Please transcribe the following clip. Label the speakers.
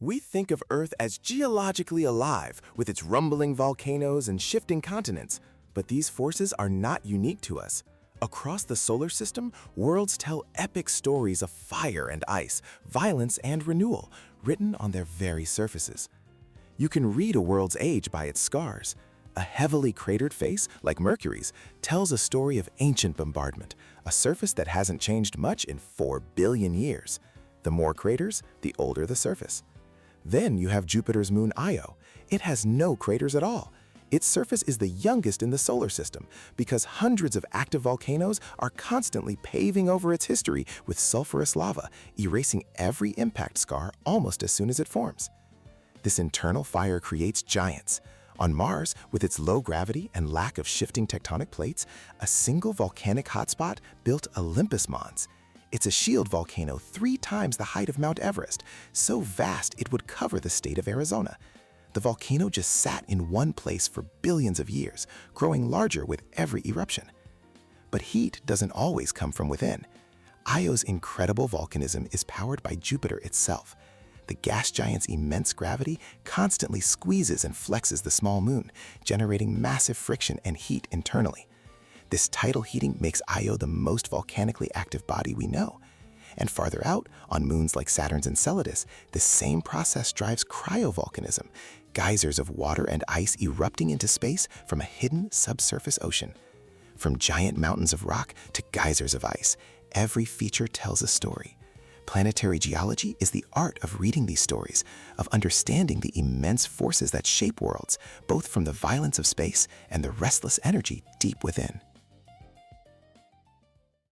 Speaker 1: We think of Earth as geologically alive, with its rumbling volcanoes and shifting continents. But these forces are not unique to us. Across the solar system, worlds tell epic stories of fire and ice, violence and renewal, written on their very surfaces. You can read a world's age by its scars. A heavily cratered face, like Mercury's, tells a story of ancient bombardment, a surface that hasn't changed much in 4 billion years. The more craters, the older the surface. Then you have Jupiter's moon Io. It has no craters at all. Its surface is the youngest in the solar system because hundreds of active volcanoes are constantly paving over its history with sulfurous lava, erasing every impact scar almost as soon as it forms. This internal fire creates giants. On Mars, with its low gravity and lack of shifting tectonic plates, a single volcanic hotspot built Olympus Mons. It's a shield volcano 3 times the height of Mount Everest, so vast it would cover the state of Arizona. The volcano just sat in one place for billions of years, growing larger with every eruption. But heat doesn't always come from within. Io's incredible volcanism is powered by Jupiter itself. The gas giant's immense gravity constantly squeezes and flexes the small moon, generating massive friction and heat internally. This tidal heating makes Io the most volcanically active body we know. And farther out, on moons like Saturn's Enceladus, the same process drives cryovolcanism, geysers of water and ice erupting into space from a hidden subsurface ocean. From giant mountains of rock to geysers of ice, every feature tells a story. Planetary geology is the art of reading these stories, of understanding the immense forces that shape worlds, both from the violence of space and the restless energy deep within.